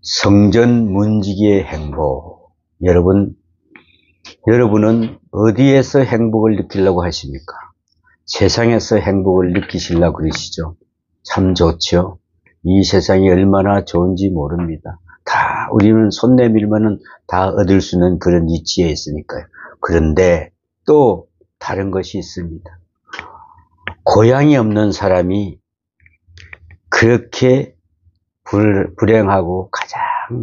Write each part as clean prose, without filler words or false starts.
성전 문지기의 행복. 여러분은 어디에서 행복을 느끼려고 하십니까? 세상에서 행복을 느끼시려고 그러시죠? 참 좋죠? 이 세상이 얼마나 좋은지 모릅니다. 다 우리는 손 내밀면은 다 얻을 수 있는 그런 위치에 있으니까요. 그런데 또 다른 것이 있습니다. 고향이 없는 사람이 그렇게 불행하고 가장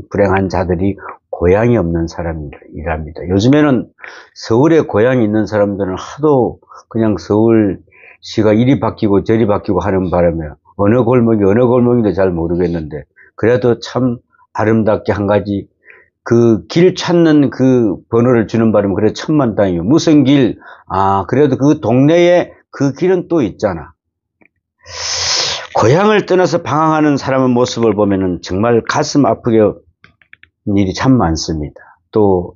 불행한 자들이 고향이 없는 사람이랍니다. 요즘에는 서울에 고향이 있는 사람들은 하도 그냥 서울시가 이리 바뀌고 저리 바뀌고 하는 바람에 어느 골목인지 잘 모르겠는데, 그래도 참 아름답게 한 가지, 그 길 찾는 그 번호를 주는 바람에 그래 천만다행이에요. 무슨 길? 그래도 그 동네에 그 길은 또 있잖아. 고향을 떠나서 방황하는 사람의 모습을 보면은 정말 가슴 아프게 일이 참 많습니다. 또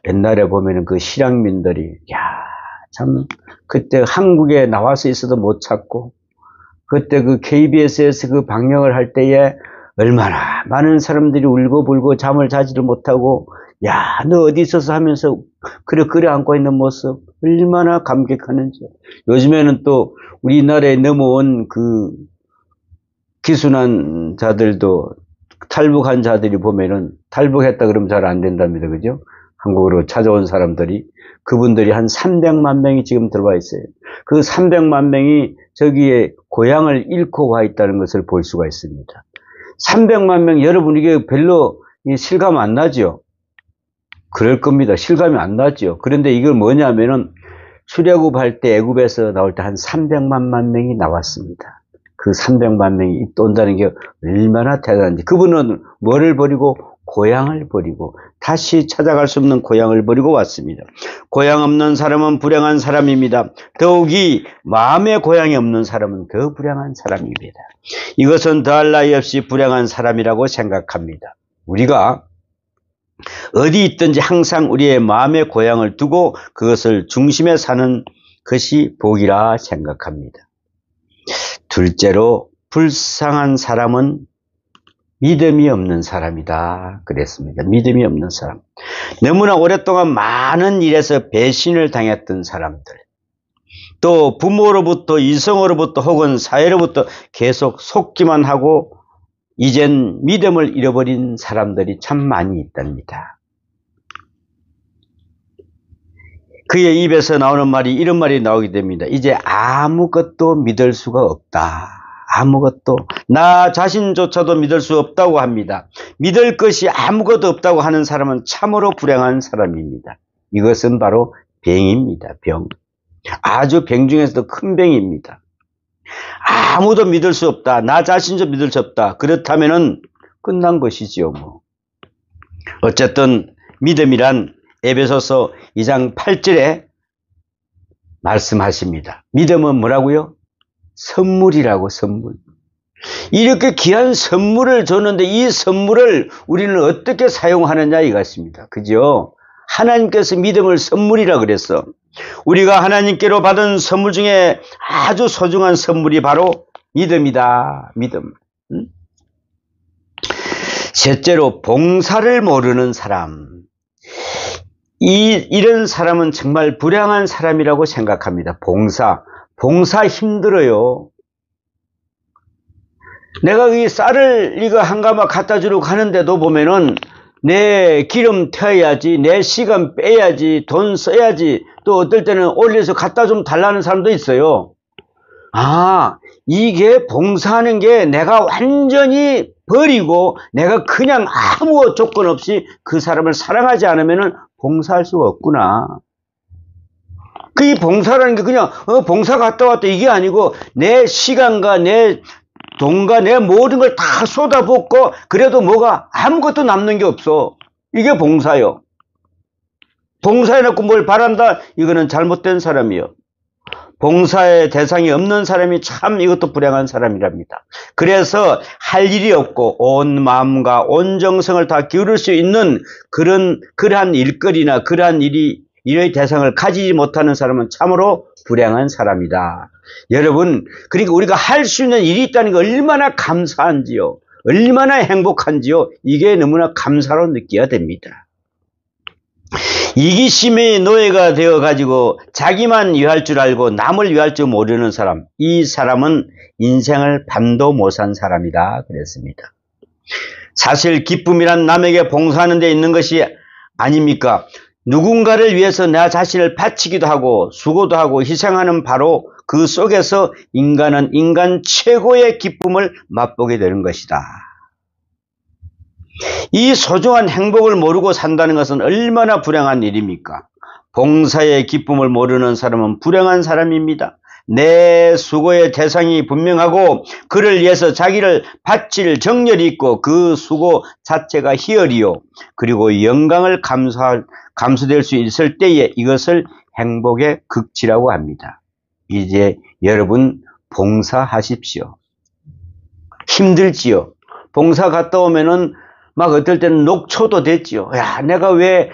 옛날에 보면은 그 실향민들이 참 그때 한국에 나와서 있어도 못 찾고, 그때 그 KBS에서 그 방영을 할 때에 얼마나 많은 사람들이 울고불고 잠을 자지를 못하고, 너 어디 있어서 하면서 그래 안고 있는 모습 얼마나 감격하는지. 요즘에는 또 우리나라에 넘어온 그 기순한 자들도, 탈북한 자들이 보면은, 탈북했다 그러면 잘 안 된답니다. 그죠? 한국으로 찾아온 사람들이, 그분들이 한 300만 명이 지금 들어와 있어요. 그 300만 명이 저기에 고향을 잃고 와 있다는 것을 볼 수가 있습니다. 300만 명, 여러분 이게 별로 실감 안 나죠? 그럴 겁니다. 실감이 안 나죠. 그런데 이걸 뭐냐면은 출애굽할 때 애굽에서 나올 때 한 300만 명이 나왔습니다. 그 300만 명이 온다는 게 얼마나 대단한지. 그분은 뭐를 버리고? 고향을 버리고, 다시 찾아갈 수 없는 고향을 버리고 왔습니다. 고향 없는 사람은 불행한 사람입니다. 더욱이 마음의 고향이 없는 사람은 더 불행한 사람입니다. 이것은 더할 나위 없이 불행한 사람이라고 생각합니다. 우리가 어디 있든지 항상 우리의 마음의 고향을 두고 그것을 중심에 사는 것이 복이라 생각합니다. 둘째로, 불쌍한 사람은 믿음이 없는 사람이다 그랬습니다. 믿음이 없는 사람. 너무나 오랫동안 많은 일에서 배신을 당했던 사람들, 또 부모로부터, 이성으로부터 혹은 사회로부터 계속 속기만 하고 이젠 믿음을 잃어버린 사람들이 참 많이 있답니다. 그의 입에서 나오는 말이, 이런 말이 나오게 됩니다. 이제 아무것도 믿을 수가 없다. 아무것도, 나 자신조차도 믿을 수 없다고 합니다. 믿을 것이 아무것도 없다고 하는 사람은 참으로 불행한 사람입니다. 이것은 바로 병입니다. 병. 아주 병 중에서도 큰 병입니다. 아무도 믿을 수 없다. 나 자신도 믿을 수 없다. 그렇다면은 끝난 것이지요, 뭐. 어쨌든 믿음이란 에베소서 2장 8절에 말씀하십니다. 믿음은 뭐라고요? 선물이라고, 선물. 이렇게 귀한 선물을 줬는데 이 선물을 우리는 어떻게 사용하느냐 이것입니다. 그죠? 하나님께서 믿음을 선물이라 그랬어. 우리가 하나님께로 받은 선물 중에 아주 소중한 선물이 바로 믿음이다. 믿음. 셋째로, 봉사를 모르는 사람. 이런 사람은 정말 불행한 사람이라고 생각합니다. 봉사 힘들어요. 내가 이 쌀을 이거 한 가마 갖다 주러 가는데도 보면은 내 기름 태워야지, 내 시간 빼야지, 돈 써야지, 또 어떨 때는 올려서 갖다 좀 달라는 사람도 있어요. 이게 봉사하는 게 내가 완전히 버리고 내가 그냥 아무 조건 없이 그 사람을 사랑하지 않으면은 봉사할 수가 없구나. 그 봉사라는 게 그냥 봉사 갔다 왔다 이게 아니고 내 시간과 내 돈과 내 모든 걸 다 쏟아붓고 그래도 뭐가 아무것도 남는 게 없어. 이게 봉사요. 봉사해놓고 뭘 바란다? 이거는 잘못된 사람이요. 봉사의 대상이 없는 사람이 참 이것도 불행한 사람이랍니다. 그래서 할 일이 없고 온 마음과 온 정성을 다 기울일 수 있는 그러한 일거리나 그러한 일의 대상을 가지지 못하는 사람은 참으로 불행한 사람이다. 여러분, 그러니까 우리가 할 수 있는 일이 있다는 게 얼마나 감사한지요. 얼마나 행복한지요. 이게 너무나 감사로 느껴야 됩니다. 이기심의 노예가 되어가지고 자기만 위할 줄 알고 남을 위할 줄 모르는 사람, 이 사람은 인생을 반도 못 산 사람이다 그랬습니다. 사실 기쁨이란 남에게 봉사하는 데 있는 것이 아닙니까? 누군가를 위해서 나 자신을 바치기도 하고 수고도 하고 희생하는 바로 그 속에서 인간은 인간 최고의 기쁨을 맛보게 되는 것이다. 이 소중한 행복을 모르고 산다는 것은 얼마나 불행한 일입니까? 봉사의 기쁨을 모르는 사람은 불행한 사람입니다. 내 수고의 대상이 분명하고 그를 위해서 자기를 바칠 정열이 있고 그 수고 자체가 희열이요. 그리고 영광을 감수될 수 있을 때에 이것을 행복의 극치라고 합니다. 이제 여러분 봉사하십시오. 힘들지요. 봉사 갔다 오면은 막 어떨 때는 녹초도 됐지요. 야, 내가 왜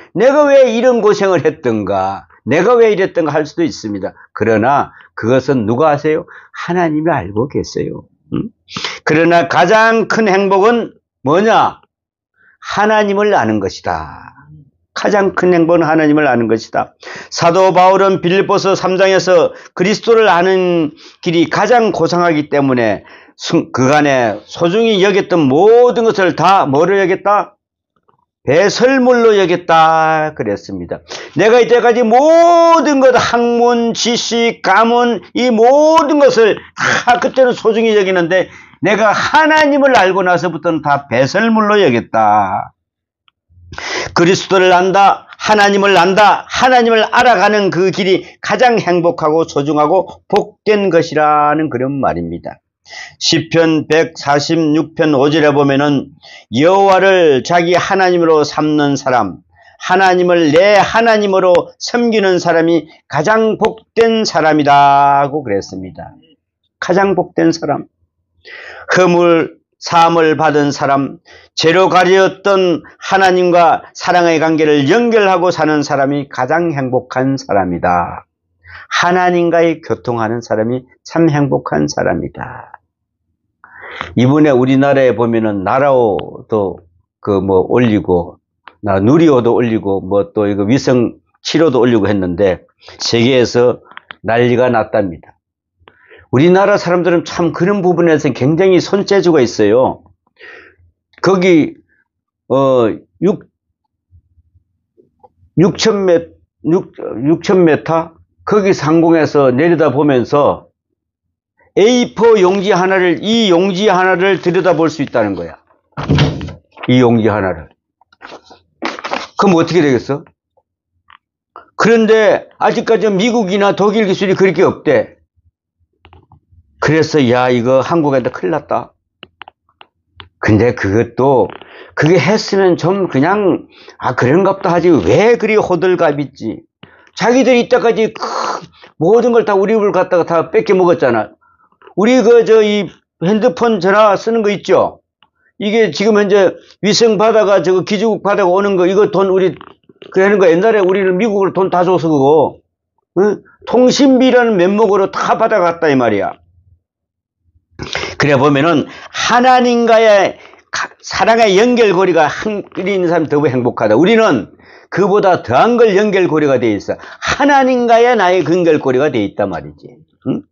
이런 고생을 했던가, 내가 왜 이랬던가 할 수도 있습니다. 그러나 그것은 누가 아세요? 하나님이 알고 계세요. 그러나 가장 큰 행복은 뭐냐? 하나님을 아는 것이다. 가장 큰 행복은 하나님을 아는 것이다. 사도 바울은 빌립보서 3장에서 그리스도를 아는 길이 가장 고상하기 때문에 그간에 소중히 여겼던 모든 것을 다 뭐로 여겼다? 배설물로 여겼다 그랬습니다. 내가 이때까지 모든 것, 학문, 지식, 가문, 이 모든 것을 다 그때는 소중히 여기는데 내가 하나님을 알고 나서부터는 다 배설물로 여겼다. 그리스도를 안다, 하나님을 안다, 하나님을 알아가는 그 길이 가장 행복하고 소중하고 복된 것이라는 그런 말입니다. 시편 146편 5절에 보면은 여호와를 자기 하나님으로 삼는 사람, 하나님을 내 하나님으로 섬기는 사람이 가장 복된 사람이라고 그랬습니다. 가장 복된 사람, 허물 사함을 받은 사람, 죄로 가려졌던 하나님과 사랑의 관계를 연결하고 사는 사람이 가장 행복한 사람이다. 하나님과의 교통하는 사람이 참 행복한 사람이다. 이번에 우리나라에 보면은 나라오도 올리고, 누리호도 올리고, 또 이거 위성 치료도 올리고 했는데, 세계에서 난리가 났답니다. 우리나라 사람들은 참 그런 부분에서 굉장히 손재주가 있어요. 거기, 6,000m? 거기 상공에서 내려다 보면서 A4 용지 하나를, 이 용지 하나를 들여다볼 수 있다는 거야. 이 용지 하나를. 그럼 어떻게 되겠어? 그런데 아직까지 미국이나 독일 기술이 그렇게 없대. 그래서 야, 이거 한국에다 큰일 났다. 근데 그게 했으면 좀 그냥 그런갑다 하지 왜 그리 호들갑 있지. 자기들이 이때까지 모든 걸 다 우리 입을 갖다가 다 뺏겨 먹었잖아. 우리 이 핸드폰 전화 쓰는 거 있죠? 이게 지금 현재 위성 받아가 기지국 받아가 오는 거, 이거 돈 하는 거 옛날에 우리는 미국으로 돈 다 줘서 그거, 응? 통신비라는 면목으로 다 받아갔다 이 말이야. 그래 보면은 하나님과의 사랑의 연결고리가 한끼리 있는 사람이 더 행복하다. 우리는 그보다 더한 걸 연결고리가 되어 있어. 하나님과의 나의 연결고리가 되어 있단 말이지. 응?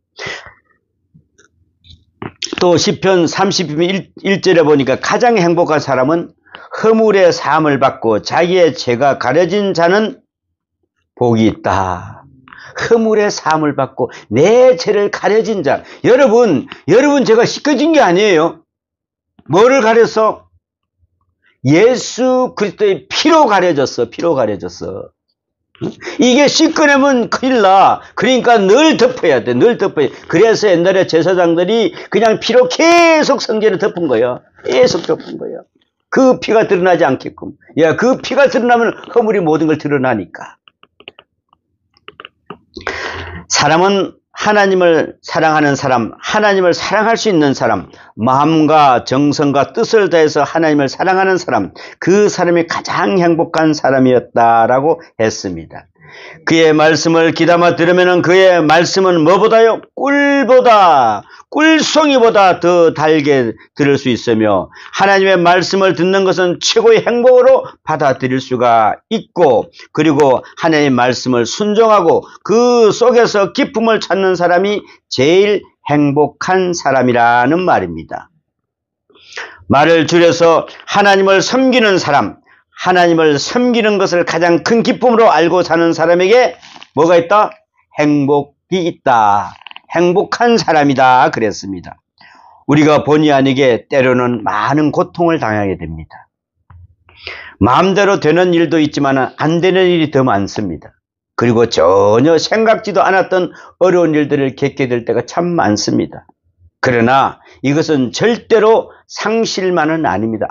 또 시편 30편 1절에 보니까 가장 행복한 사람은 허물의 사함을 받고 자기의 죄가 가려진 자는 복이 있다. 허물의 사함을 받고 내 죄를 가려진 자. 여러분 죄가 씻겨진 게 아니에요. 뭐를 가렸어? 예수 그리스도의 피로 가려졌어. 피로 가려졌어. 이게 씻겨내면 큰일 나. 그러니까 늘 덮어야 돼. 늘 덮어야 돼. 그래서 옛날에 제사장들이 그냥 피로 계속 성전을 덮은 거야. 계속 덮은 거야. 그 피가 드러나지 않게끔. 야, 그 피가 드러나면 허물이 모든 걸 드러나니까. 사람은 하나님을 사랑하는 사람, 하나님을 사랑할 수 있는 사람, 마음과 정성과 뜻을 다해서 하나님을 사랑하는 사람, 그 사람이 가장 행복한 사람이었다라고 했습니다. 그의 말씀을 귀담아 들으면 그의 말씀은 뭐보다요? 꿀송이보다 더 달게 들을 수 있으며 하나님의 말씀을 듣는 것은 최고의 행복으로 받아들일 수가 있고 그리고 하나님의 말씀을 순종하고 그 속에서 기쁨을 찾는 사람이 제일 행복한 사람이라는 말입니다. 말을 줄여서 하나님을 섬기는 사람, 하나님을 섬기는 것을 가장 큰 기쁨으로 알고 사는 사람에게 뭐가 있다? 행복이 있다. 행복한 사람이다 그랬습니다. 우리가 본의 아니게 때로는 많은 고통을 당하게 됩니다. 마음대로 되는 일도 있지만 안 되는 일이 더 많습니다. 그리고 전혀 생각지도 않았던 어려운 일들을 겪게 될 때가 참 많습니다. 그러나 이것은 절대로 상실만은 아닙니다.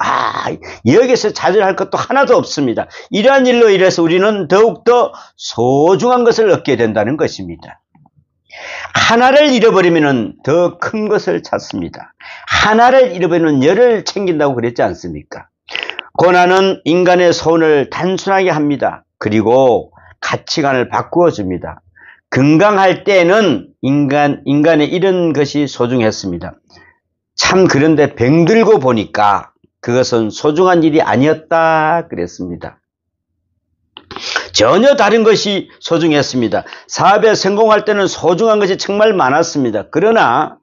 여기서 좌절할 것도 하나도 없습니다. 이러한 일로 인해서 우리는 더욱더 소중한 것을 얻게 된다는 것입니다. 하나를 잃어버리면 더 큰 것을 찾습니다. 하나를 잃어버리면 열을 챙긴다고 그랬지 않습니까? 고난은 인간의 소원을 단순하게 합니다. 그리고 가치관을 바꾸어 줍니다. 건강할 때는 인간의 이런 것이 소중했습니다. 참 그런데 병들고 보니까 그것은 소중한 일이 아니었다 그랬습니다. 전혀 다른 것이 소중했습니다. 사업에 성공할 때는 소중한 것이 정말 많았습니다. 그러나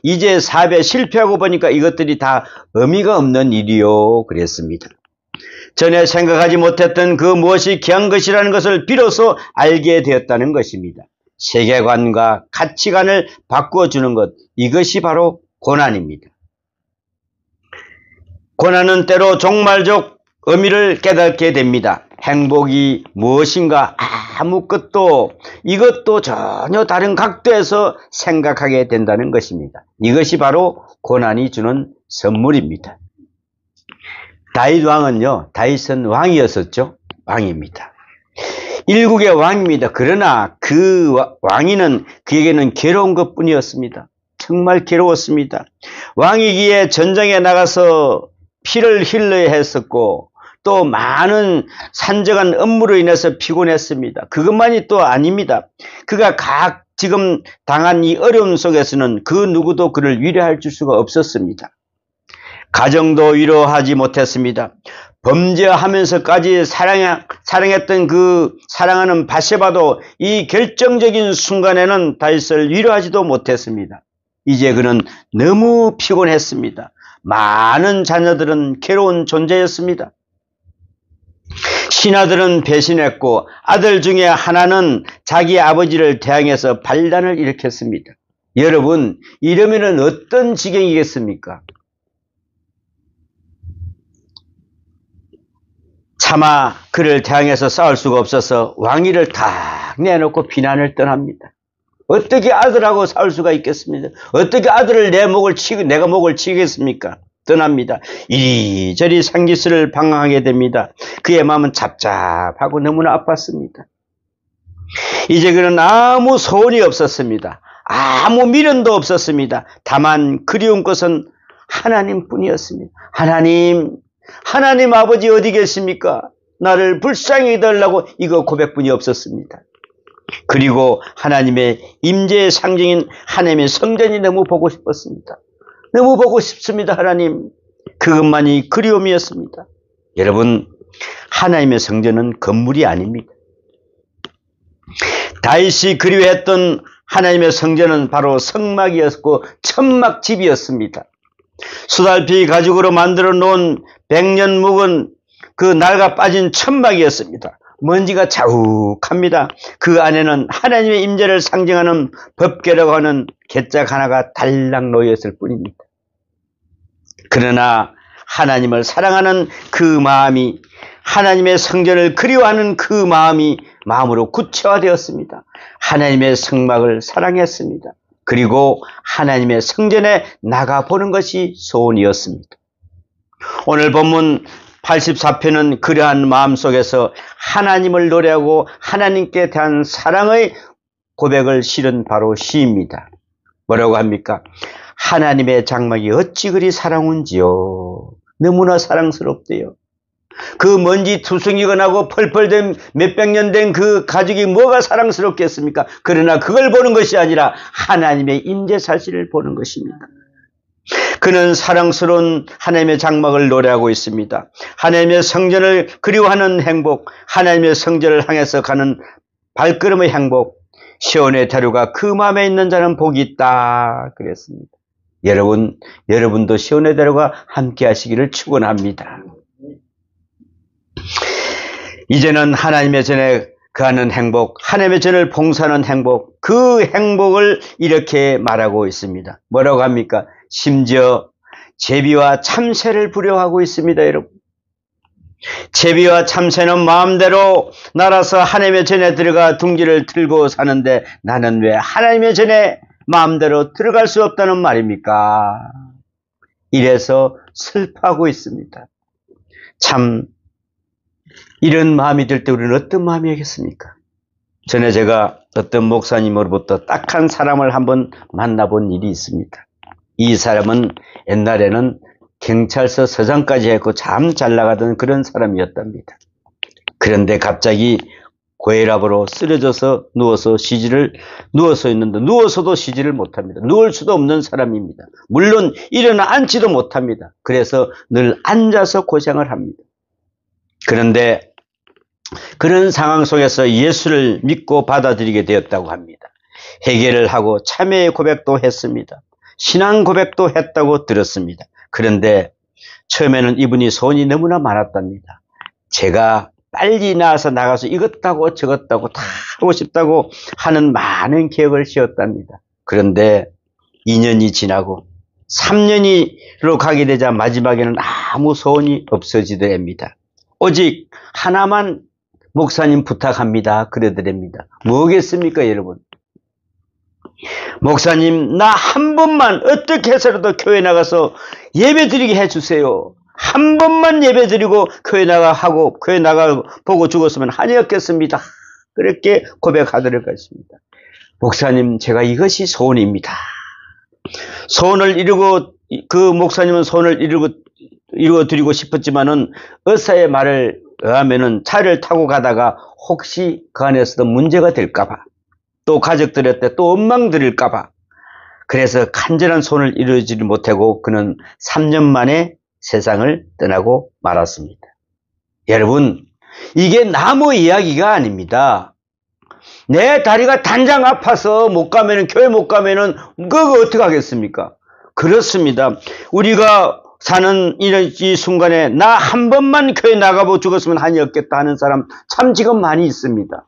이제 사업에 실패하고 보니까 이것들이 다 의미가 없는 일이요 그랬습니다. 전에 생각하지 못했던 그 무엇이 귀한 것이라는 것을 비로소 알게 되었다는 것입니다. 세계관과 가치관을 바꾸어주는 것, 이것이 바로 고난입니다. 고난은 때로 종말적 의미를 깨닫게 됩니다. 행복이 무엇인가 이것도 전혀 다른 각도에서 생각하게 된다는 것입니다. 이것이 바로 고난이 주는 선물입니다. 다윗은 왕이었었죠. 왕입니다. 일국의 왕입니다. 그러나 그 왕위는 그에게는 괴로운 것뿐이었습니다. 정말 괴로웠습니다. 왕이기에 전장에 나가서 피를 흘려야 했었고 또 많은 산적한 업무로 인해서 피곤했습니다. 그것만이 또 아닙니다. 그가 지금 당한 이 어려움 속에서는 그 누구도 그를 위로할 수가 없었습니다. 가정도 위로하지 못했습니다. 범죄하면서까지 사랑했던 그 사랑하는 바세바도 이 결정적인 순간에는 다윗을 위로하지도 못했습니다. 이제 그는 너무 피곤했습니다. 많은 자녀들은 괴로운 존재였습니다. 신하들은 배신했고 아들 중에 하나는 자기 아버지를 대항해서 반란을 일으켰습니다. 여러분, 이러면은 어떤 지경이겠습니까? 차마 그를 대항해서 싸울 수가 없어서 왕위를 탁 내놓고 비난을 떠납니다. 어떻게 아들하고 싸울 수가 있겠습니까? 어떻게 아들을 내가 목을 치겠습니까? 떠납니다. 이리저리 상기스를 방황하게 됩니다. 그의 마음은 잡잡하고 너무나 아팠습니다. 이제 그는 아무 소원이 없었습니다. 아무 미련도 없었습니다. 다만 그리운 것은 하나님뿐이었습니다. 하나님 아버지 어디 계십니까? 나를 불쌍히 여기달라고 이거 고백뿐이 없었습니다. 그리고 하나님의 임재의 상징인 하나님의 성전이 너무 보고 싶었습니다. 너무 보고 싶습니다. 하나님. 그것만이 그리움이었습니다. 여러분, 하나님의 성전은 건물이 아닙니다. 다윗이 그리워했던 하나님의 성전은 바로 성막이었고 천막집이었습니다. 수달피 가죽으로 만들어 놓은 100년 묵은 그 낡아 빠진 천막이었습니다. 먼지가 자욱합니다. 그 안에는 하나님의 임재를 상징하는 법궤라고 하는 괴짝 하나가 달랑 놓여있을 뿐입니다. 그러나 하나님을 사랑하는 그 마음이, 하나님의 성전을 그리워하는 그 마음이 마음으로 구체화되었습니다. 하나님의 성막을 사랑했습니다. 그리고 하나님의 성전에 나가보는 것이 소원이었습니다. 오늘 본문 84편은 그러한 마음속에서 하나님을 노래하고 하나님께 대한 사랑의 고백을 실은 바로 시입니다. 뭐라고 합니까? 하나님의 장막이 어찌 그리 사랑운지요. 너무나 사랑스럽대요. 그 먼지 투성이가 나고 펄펄 된 몇백 년 된 그 가죽이 뭐가 사랑스럽겠습니까? 그러나 그걸 보는 것이 아니라 하나님의 임재사실을 보는 것입니다. 그는 사랑스러운 하나님의 장막을 노래하고 있습니다. 하나님의 성전을 그리워하는 행복, 하나님의 성전을 향해서 가는 발걸음의 행복, 시온의 대로가 그 마음에 있는 자는 복이 있다 그랬습니다. 여러분도 시온의 대로가 함께 하시기를 축원합니다. 이제는 하나님의 전에 거하는 행복, 하나님의 전을 봉사하는 행복, 그 행복을 이렇게 말하고 있습니다. 뭐라고 합니까? 심지어 제비와 참새를 부려하고 있습니다, 여러분. 제비와 참새는 마음대로 날아서 하나님의 전에 들어가 둥지를 틀고 사는데 나는 왜 하나님의 전에 마음대로 들어갈 수 없다는 말입니까? 이래서 슬퍼하고 있습니다. 참 이런 마음이 들 때 우리는 어떤 마음이겠습니까? 전에 제가 어떤 목사님으로부터 딱한 사람을 한번 만나본 일이 있습니다. 이 사람은 옛날에는 경찰서 서장까지 했고 참 잘 나가던 그런 사람이었답니다. 그런데 갑자기 고혈압으로 쓰러져서 누워서 있는데 누워서도 쉬지를 못합니다. 누울 수도 없는 사람입니다. 물론 일어나 앉지도 못합니다. 그래서 늘 앉아서 고생을 합니다. 그런데 그런 상황 속에서 예수를 믿고 받아들이게 되었다고 합니다. 회개를 하고 참회의 고백도 했습니다. 신앙 고백도 했다고 들었습니다. 그런데 처음에는 이분이 소원이 너무나 많았답니다. 제가 빨리 나가서 이것다고 저것다고 다 하고 싶다고 하는 많은 계획을 세웠답니다. 그런데 2년이 지나고 3년으로 가게 되자 마지막에는 아무 소원이 없어지더랍니다. 오직 하나만 목사님 부탁합니다. 그러더랍니다. 뭐겠습니까, 여러분? 목사님, 나 한 번만 어떻게 해서라도 교회 나가서 예배 드리게 해주세요. 한 번만 예배 드리고 교회 나가 보고 죽었으면 한이 없겠습니다. 그렇게 고백하도록 했습니다. 목사님, 제가 이것이 소원입니다. 소원을 이루고, 그 목사님은 소원을 이루어 드리고 싶었지만은 의사의 말을 의하면은 차를 타고 가다가 혹시 그 안에서도 문제가 될까봐, 또 가족들한테 또 원망 드릴까봐, 그래서 간절한 소원을 이루어지지 못하고 그는 3년 만에 세상을 떠나고 말았습니다. 여러분, 이게 나무 이야기가 아닙니다. 내 다리가 단장 아파서 교회 못 가면은 그거 어떻게 하겠습니까? 그렇습니다. 우리가 사는 이 순간에 나 한 번만 교회 나가보고 죽었으면 한이 없겠다 하는 사람 참 지금 많이 있습니다.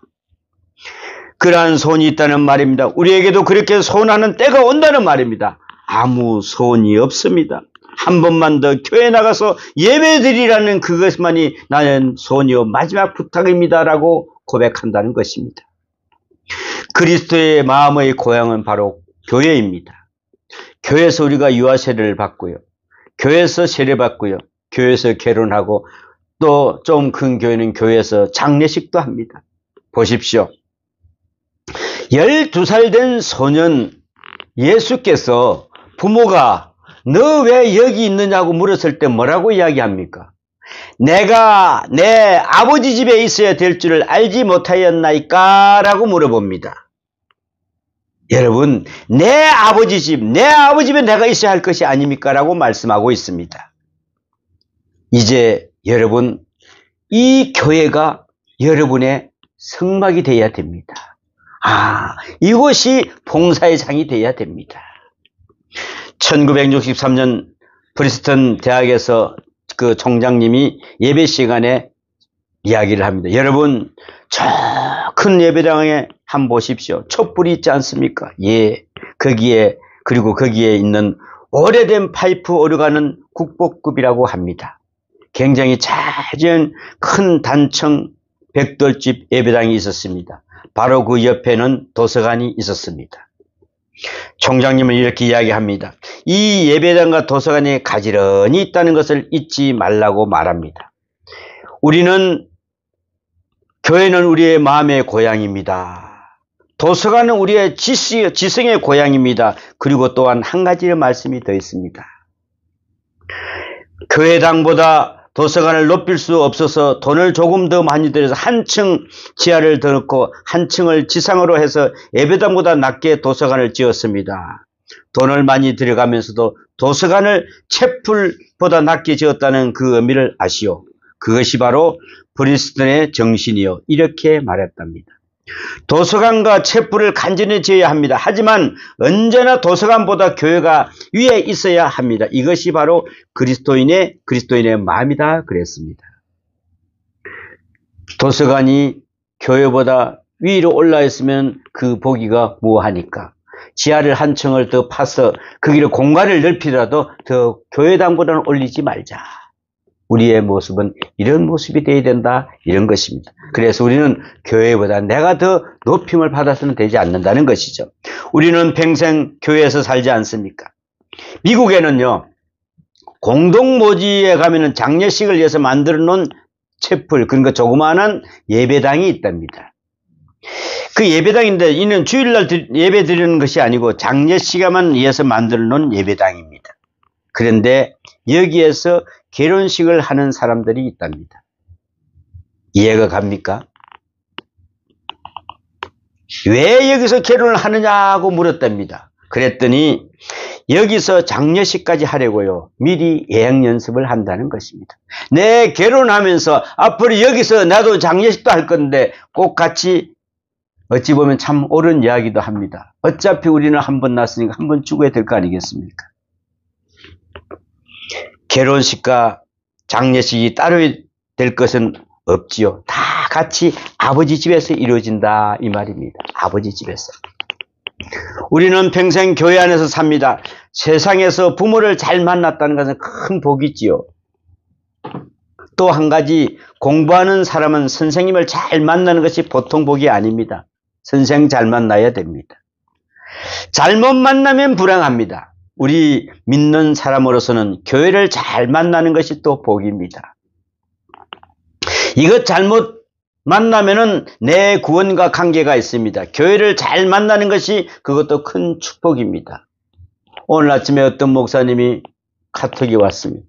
그러한 소원이 있다는 말입니다. 우리에게도 그렇게 소원하는 때가 온다는 말입니다. 아무 소원이 없습니다. 한 번만 더 교회 나가서 예배드리라는 그것만이 나는 소원이요 마지막 부탁입니다라고 고백한다는 것입니다. 그리스도의 마음의 고향은 바로 교회입니다. 교회에서 우리가 유아 세례를 받고요. 교회에서 세례받고요. 교회에서 결혼하고 또 좀 큰 교회는 교회에서 장례식도 합니다. 보십시오. 12살 된 소년 예수께서 부모가 너 왜 여기 있느냐고 물었을 때 뭐라고 이야기합니까? 내가 내 아버지 집에 있어야 될 줄을 알지 못하였나이까? 라고 물어봅니다. 여러분, 내 아버지 집에 내가 있어야 할 것이 아닙니까? 라고 말씀하고 있습니다. 이제 여러분, 이 교회가 여러분의 성막이 되어야 됩니다. 이곳이 봉사의 장이 되어야 됩니다. 1963년 프리스턴 대학에서 그 총장님이 예배 시간에 이야기를 합니다. 여러분, 저 큰 예배당에 한번 보십시오. 촛불이 있지 않습니까? 예. 그리고 거기에 있는 오래된 파이프 오르가는 국보급이라고 합니다. 굉장히 작은 큰 단청 벽돌집 예배당이 있었습니다. 바로 그 옆에는 도서관이 있었습니다. 총장님은 이렇게 이야기합니다. 이 예배당과 도서관이 가지런히 있다는 것을 잊지 말라고 말합니다. 교회는 우리의 마음의 고향입니다. 도서관은 우리의 지성의 고향입니다. 그리고 또한 한 가지의 말씀이 더 있습니다. 교회당보다 도서관을 높일 수 없어서 돈을 조금 더 많이 들여서 한 층 지하를 더 넣고 한 층을 지상으로 해서 예배당보다 낮게 도서관을 지었습니다. 돈을 많이 들여가면서도 도서관을 채플보다 낮게 지었다는 그 의미를 아시오. 그것이 바로 프린스턴의 정신이요. 이렇게 말했답니다. 도서관과 채플을 간절히 지어야 합니다. 하지만 언제나 도서관보다 교회가 위에 있어야 합니다. 이것이 바로 그리스도인의 마음이다 그랬습니다. 도서관이 교회보다 위로 올라 있으면 그 보기가 무한하니까 지하를 한 층을 더 파서 거기를 공간을 넓히더라도 더 교회당보다는 올리지 말자. 우리의 모습은 이런 모습이 되어야 된다, 이런 것입니다. 그래서 우리는 교회보다 내가 더 높임을 받아서는 되지 않는다는 것이죠. 우리는 평생 교회에서 살지 않습니까? 미국에는요, 공동모지에 가면은 장례식을 위해서 만들어 놓은 채플, 그러니까 조그마한 예배당이 있답니다. 그 예배당인데, 이는 주일날 예배 드리는 것이 아니고 장례식에만 위해서 만들어 놓은 예배당입니다. 그런데 여기에서 결혼식을 하는 사람들이 있답니다. 이해가 갑니까? 왜 여기서 결혼을 하느냐고 물었답니다. 그랬더니 여기서 장례식까지 하려고요. 미리 예행 연습을 한다는 것입니다. 내 결혼하면서 앞으로 여기서 나도 장례식도 할 건데 꼭 같이 어찌 보면 참 옳은 이야기도 합니다. 어차피 우리는 한 번 났으니까 한 번 죽어야 될 거 아니겠습니까? 결혼식과 장례식이 따로 될 것은 없지요. 다 같이 아버지 집에서 이루어진다 이 말입니다. 아버지 집에서. 우리는 평생 교회 안에서 삽니다. 세상에서 부모를 잘 만났다는 것은 큰 복이지요. 또 한 가지, 공부하는 사람은 선생님을 잘 만나는 것이 보통 복이 아닙니다. 선생 잘 만나야 됩니다. 잘못 만나면 불행합니다. 우리 믿는 사람으로서는 교회를 잘 만나는 것이 또 복입니다. 이것 잘못 만나면은 내 구원과 관계가 있습니다. 교회를 잘 만나는 것이 그것도 큰 축복입니다. 오늘 아침에 어떤 목사님이 카톡이 왔습니다.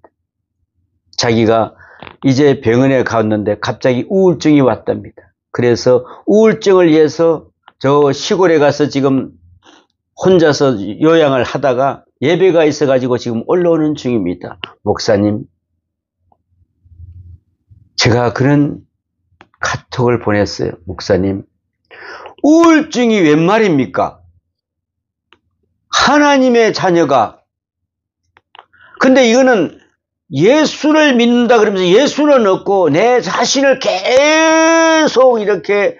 자기가 이제 병원에 갔는데 갑자기 우울증이 왔답니다. 그래서 우울증을 위해서 저 시골에 가서 지금 혼자서 요양을 하다가 예배가 있어가지고 지금 올라오는 중입니다. 목사님, 제가 그런 카톡을 보냈어요. 목사님, 우울증이 웬 말입니까? 하나님의 자녀가. 근데 이거는 예수를 믿는다 그러면서 예수는 없고 내 자신을 계속 이렇게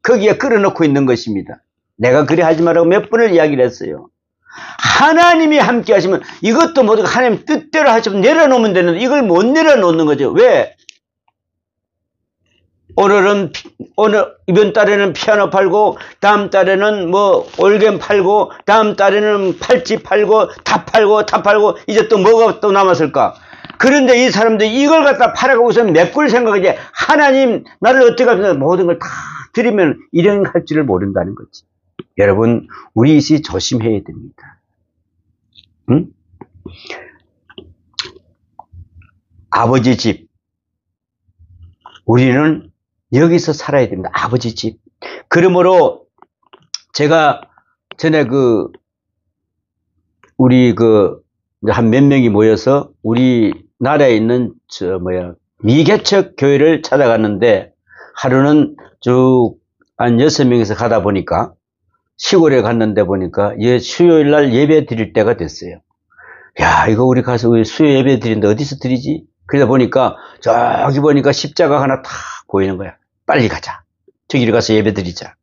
거기에 끌어넣고 있는 것입니다. 내가 그래 하지 말라고 몇 번을 이야기를 했어요. 하나님이 함께 하시면 이것도 모두 하나님 뜻대로 하시면 내려놓으면 되는데 이걸 못 내려놓는 거죠. 왜? 오늘 이번 달에는 피아노 팔고 다음 달에는 뭐 올겐 팔고 다음 달에는 팔찌 팔고 다 팔고 이제 또 뭐가 또 남았을까? 그런데 이 사람들이 이걸 갖다 팔아가고서 메꿀 생각이지 하나님 나를 어떻게 하면 모든 걸 다 드리면 일행 할 줄을 모른다는 거지. 여러분 우리 이시 조심해야 됩니다. 응? 아버지 집 우리는 여기서 살아야 됩니다. 아버지 집. 그러므로 제가 전에 우리 한 몇 명이 모여서 우리나라에 있는 미개척 교회를 찾아갔는데 하루는 쭉 한 6명에서 가다 보니까 시골에 갔는데 보니까 수요일 날 예배 드릴 때가 됐어요. 야, 이거 우리 가서 수요 예배 드리는데 어디서 드리지? 그러다 보니까 저기 보니까 십자가 하나 탁 보이는 거야. 빨리 가자. 저기를 가서 예배 드리자.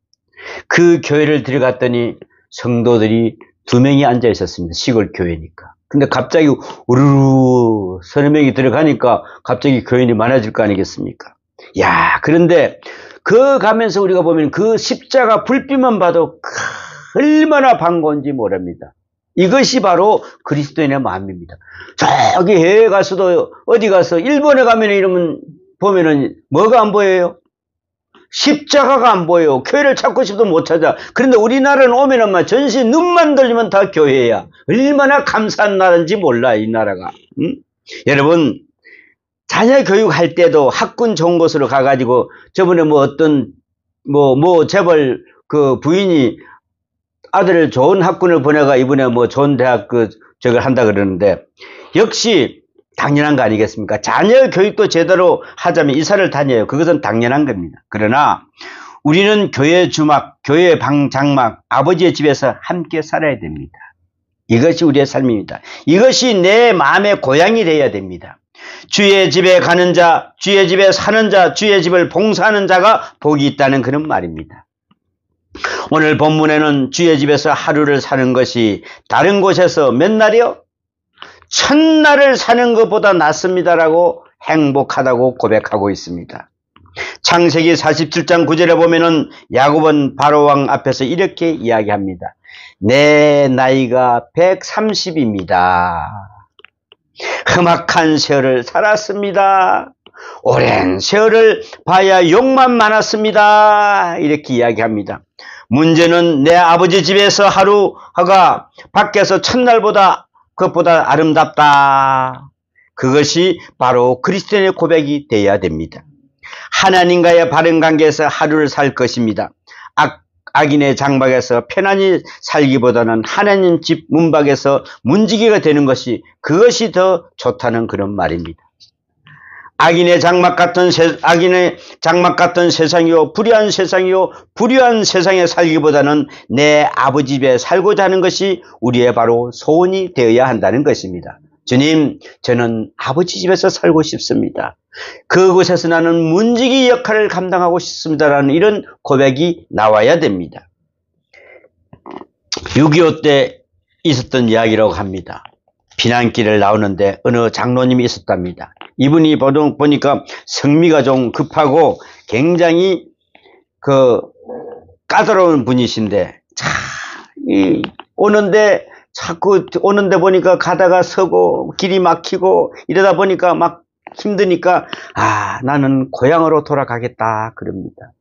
그 교회를 들어갔더니 성도들이 2명이 앉아 있었습니다. 시골 교회니까. 근데 갑자기 우르르 서너 명이 들어가니까 갑자기 교인이 많아질 거 아니겠습니까? 야, 그런데 가면서 우리가 보면 그 십자가 불빛만 봐도 얼마나 반가운지 모릅니다. 이것이 바로 그리스도인의 마음입니다. 저기 해외 가서도 어디 가서 일본에 가면 이러면 보면은 뭐가 안 보여요? 십자가가 안 보여요. 교회를 찾고 싶어도 못 찾아. 그런데 우리나라는 오면은 전시 눈만 돌리면 다 교회야. 얼마나 감사한 나라인지 몰라 이 나라가. 응? 여러분 자녀 교육할 때도 학군 좋은 곳으로 가가지고 저번에 뭐 어떤 재벌 그 부인이 아들을 좋은 학군을 보내가 이번에 뭐 좋은 대학 저걸 한다 그러는데 역시 당연한 거 아니겠습니까? 자녀 교육도 제대로 하자면 이사를 다녀요. 그것은 당연한 겁니다. 그러나 우리는 교회 주막, 교회 장막, 아버지의 집에서 함께 살아야 됩니다. 이것이 우리의 삶입니다. 이것이 내 마음의 고향이 되어야 됩니다. 주의 집에 가는 자, 주의 집에 사는 자, 주의 집을 봉사하는 자가 복이 있다는 그런 말입니다. 오늘 본문에는 주의 집에서 하루를 사는 것이 다른 곳에서 몇 날이요? 천날을 사는 것보다 낫습니다라고 행복하다고 고백하고 있습니다. 창세기 47장 9절에 보면은 야곱은 바로왕 앞에서 이렇게 이야기합니다. 내 나이가 130입니다. 험악한 세월을 살았습니다. 오랜 세월을 봐야 욕만 많았습니다. 이렇게 이야기합니다. 문제는 내 아버지 집에서 하루가 밖에서 첫날보다 그것보다 아름답다. 그것이 바로 그리스도인의 고백이 되어야 됩니다. 하나님과의 바른 관계에서 하루를 살 것입니다. 악인의 장막에서 편안히 살기보다는 하나님 집 문밖에서 문지기가 되는 것이 그것이 더 좋다는 그런 말입니다. 악인의 장막 같은 세상이요 불의한 세상에 살기보다는 내 아버지 집에 살고자 하는 것이 우리의 바로 소원이 되어야 한다는 것입니다. 주님, 저는 아버지 집에서 살고 싶습니다. 그곳에서 나는 문지기 역할을 감당하고 싶습니다라는 이런 고백이 나와야 됩니다. 6.25 때 있었던 이야기라고 합니다. 비난길을 나오는데 어느 장로님이 있었답니다. 이분이 보니까 성미가 좀 급하고 굉장히 까다로운 분이신데 자꾸 오는데 보니까 가다가 서고 길이 막히고 이러다 보니까 막 힘드니까 나는 고향으로 돌아가겠다 그럽니다.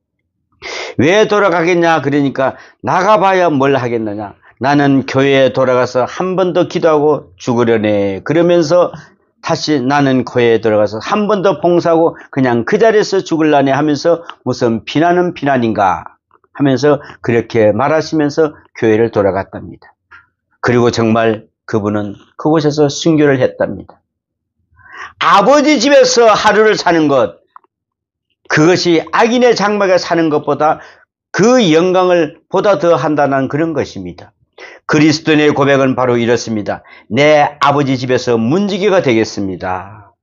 왜 돌아가겠냐 그러니까 나가봐야 뭘 하겠느냐. 나는 교회에 돌아가서 한 번 더 기도하고 죽으려네. 그러면서 다시 나는 교회에 들어가서 한 번 더 봉사하고 그냥 그 자리에서 죽을라네 하면서 무슨 비난은 비난인가 하면서 그렇게 말하시면서 교회를 돌아갔답니다. 그리고 정말 그분은 그곳에서 순교를 했답니다. 아버지 집에서 하루를 사는 것, 그것이 악인의 장막에 사는 것보다 그 영광을 보다 더 한다는 그런 것입니다. 그리스도인의 고백은 바로 이렇습니다. 내 아버지 집에서 문지기가 되겠습니다.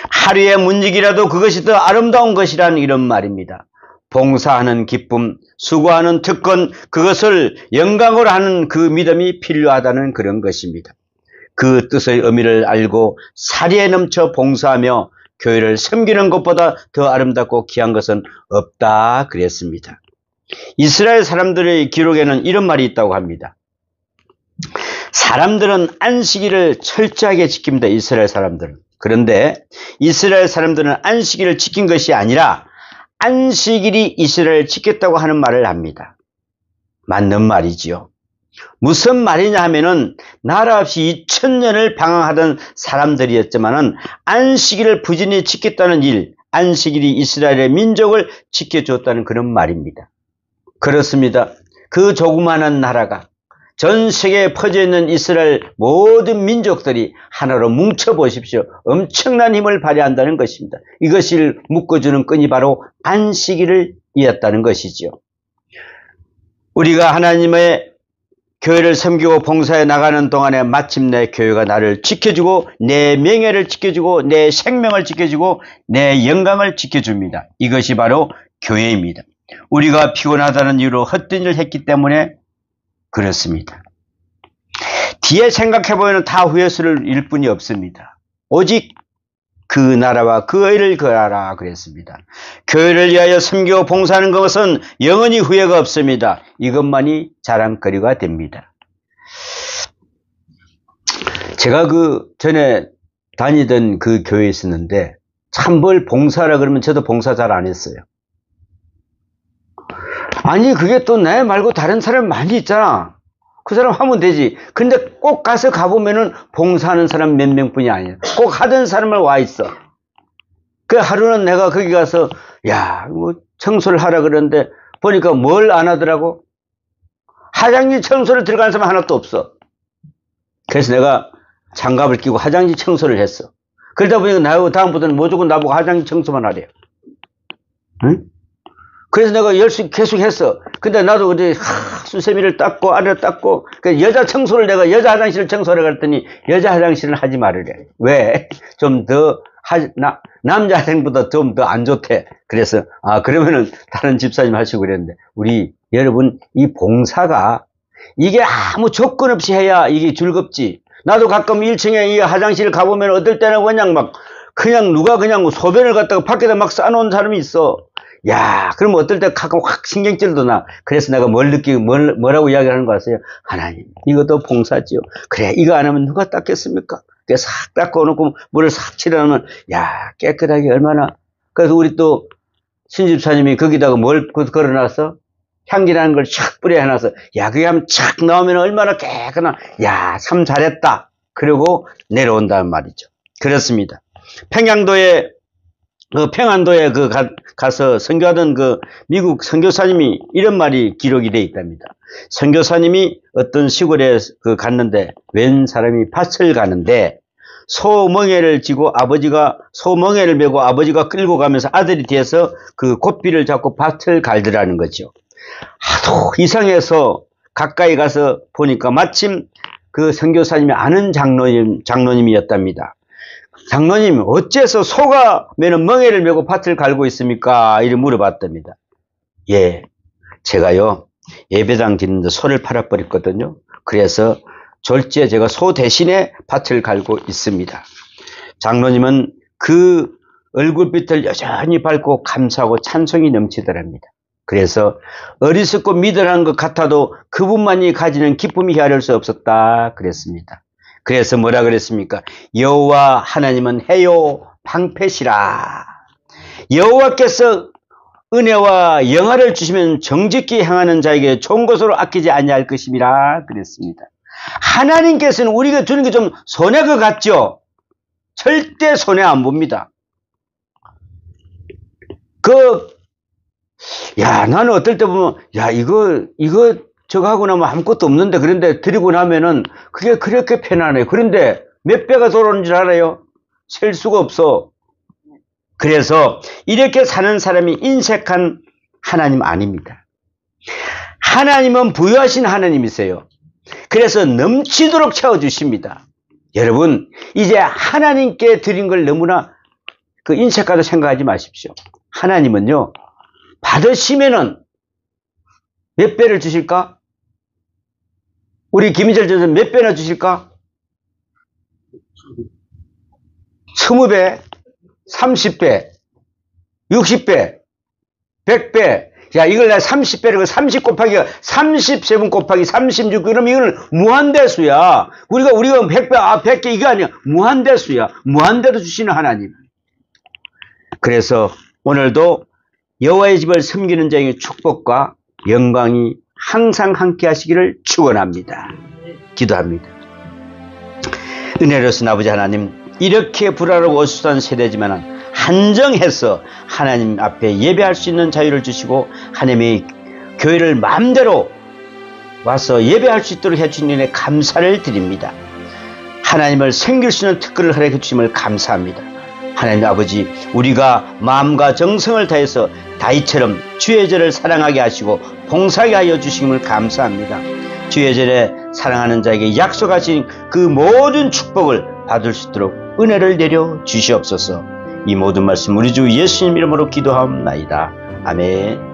하루의 문지기라도 그것이 더 아름다운 것이라는 이런 말입니다. 봉사하는 기쁨, 수고하는 특권, 그것을 영광으로 하는 그 믿음이 필요하다는 그런 것입니다. 그 뜻의 의미를 알고 사리에 넘쳐 봉사하며 교회를 섬기는 것보다 더 아름답고 귀한 것은 없다 그랬습니다. 이스라엘 사람들의 기록에는 이런 말이 있다고 합니다. 사람들은 안식일을 철저하게 지킵니다. 이스라엘 사람들은. 그런데 이스라엘 사람들은 안식일을 지킨 것이 아니라 안식일이 이스라엘을 지켰다고 하는 말을 합니다. 맞는 말이지요. 무슨 말이냐 하면은 나라 없이 2000년을 방황하던 사람들이었지만은 안식일을 부지런히 지켰다는 일, 안식일이 이스라엘의 민족을 지켜줬다는 그런 말입니다. 그렇습니다. 그 조그마한 나라가 전 세계에 퍼져 있는 이스라엘 모든 민족들이 하나로 뭉쳐 보십시오. 엄청난 힘을 발휘한다는 것입니다. 이것을 묶어주는 끈이 바로 안식일을 이었다는 것이죠. 우리가 하나님의 교회를 섬기고 봉사해 나가는 동안에 마침내 교회가 나를 지켜주고 내 명예를 지켜주고 내 생명을 지켜주고 내 영광을 지켜줍니다. 이것이 바로 교회입니다. 우리가 피곤하다는 이유로 헛된 일을 했기 때문에 그렇습니다. 뒤에 생각해보면 다 후회스러울 일뿐이 없습니다. 오직 그 나라와 그 의를 구하라 그랬습니다. 교회를 위하여 섬기고 봉사하는 것은 영원히 후회가 없습니다. 이것만이 자랑거리가 됩니다. 제가 전에 다니던 그 교회에 있었는데 참 뭘 봉사하라 그러면 저도 봉사 잘 안 했어요. 아니 그게 또 내 말고 다른 사람 많이 있잖아. 그 사람 하면 되지. 근데 꼭 가서 가보면은 봉사하는 사람 몇 명뿐이 아니야. 꼭 하던 사람을 와 있어. 그 하루는 내가 거기 가서 야, 뭐 청소를 하라 그러는데 보니까 뭘 안 하더라고? 화장실 청소를 들어가는 사람 하나도 없어. 그래서 내가 장갑을 끼고 화장실 청소를 했어. 그러다 보니까 나하고 다음부터는 무조건 나보고 화장실 청소만 하래요. 응? 그래서 내가 열심히 계속 했어. 근데 나도 어제 수세미를 닦고 아래를 닦고 여자 청소를 내가 여자 화장실을 청소하라고 했더니 여자 화장실은 하지 말으래. 왜? 좀 더 남자 화장실보다 좀 더 안 좋대. 그래서 그러면은 다른 집사님 하시고 그랬는데 우리 여러분 이 봉사가 이게 아무 조건 없이 해야 이게 즐겁지. 나도 가끔 1층에 이 화장실 가보면 어떨 때는 그냥 누가 그냥 소변을 갖다가 밖에다 막 싸놓은 사람이 있어. 야, 그럼 어떨 때 가끔 확 신경질도 나. 그래서 내가 뭐라고 이야기하는 거 아세요? 하나님, 이것도 봉사지요. 그래, 이거 안 하면 누가 닦겠습니까? 그래서 싹 닦아놓고 물을 싹 칠하면, 야, 깨끗하게 얼마나. 그래서 우리 또 신집사님이 거기다가 뭘 걸어놨어? 향기라는 걸 촥 뿌려놔서, 야, 그게 하면 촥 나오면 얼마나 깨끗한, 야, 참 잘했다. 그리고 내려온다는 말이죠. 그렇습니다. 평안도에 가서 선교하던 미국 선교사님이 이런 말이 기록이 되어 있답니다. 선교사님이 어떤 시골에 갔는데, 웬 사람이 밭을 가는데, 소멍에를 메고 아버지가 끌고 가면서 아들이 뒤에서 그 고삐를 잡고 밭을 갈더라는 거죠. 하도 이상해서 가까이 가서 보니까 마침 그 선교사님이 아는 장로님이었답니다. 장로님, 어째서 소가 매는 멍에를 메고 밭을 갈고 있습니까? 이렇게 물어봤답니다. 예, 제가요, 예배당 짓는데 소를 팔아버렸거든요. 그래서 졸지에 제가 소 대신에 밭을 갈고 있습니다. 장로님은 그 얼굴빛을 여전히 밝고 감사하고 찬송이 넘치더랍니다. 그래서 어리석고 미련한 것 같아도 그분만이 가지는 기쁨이 헤아릴 수 없었다 그랬습니다. 그래서 뭐라 그랬습니까? 여호와 하나님은 해요 방패시라. 여호와께서 은혜와 영화를 주시면 정직히 행하는 자에게 좋은 것으로 아끼지 아니할 것임이라 그랬습니다. 하나님께서는 우리가 주는 게 좀 손해 것 같죠? 절대 손해 안 봅니다. 나는 어떨 때 보면, 이거 저거 하고 나면 아무것도 없는데, 그런데 드리고 나면은 그게 그렇게 편안해요. 그런데 몇 배가 돌아오는 줄 알아요? 셀 수가 없어. 그래서 이렇게 사는 사람이 인색한 하나님 아닙니다. 하나님은 부유하신 하나님이세요. 그래서 넘치도록 채워주십니다. 여러분, 이제 하나님께 드린 걸 너무나 인색하다 생각하지 마십시오. 하나님은요, 받으시면은 몇 배를 주실까? 우리 김희철 전선 몇 배나 주실까? 20배, 30배, 60배, 100배. 야, 이걸 내가 30배를 30 곱하기 37 곱하기 36. 그럼 이건 무한대수야. 우리가 100배, 100개 이거 아니야. 무한대수야. 무한대로 주시는 하나님. 그래서 오늘도 여호와의 집을 섬기는 자에게 축복과 영광이 항상 함께 하시기를 축원합니다. 기도합니다. 은혜로우신 아버지 하나님, 이렇게 불화하고 어수선한 세대지만 한정해서 하나님 앞에 예배할 수 있는 자유를 주시고 하나님의 교회를 마음대로 와서 예배할 수 있도록 해주신 일에 감사를 드립니다. 하나님을 섬길 수 있는 특권을 허락해 주심을 감사합니다. 하나님 아버지, 우리가 마음과 정성을 다해서 다윗처럼 주의 절을 사랑하게 하시고 봉사하게 하여 주심을 감사합니다. 주의 절에 사랑하는 자에게 약속하신 그 모든 축복을 받을 수 있도록 은혜를 내려 주시옵소서. 이 모든 말씀 우리 주 예수님 이름으로 기도하옵나이다. 아멘.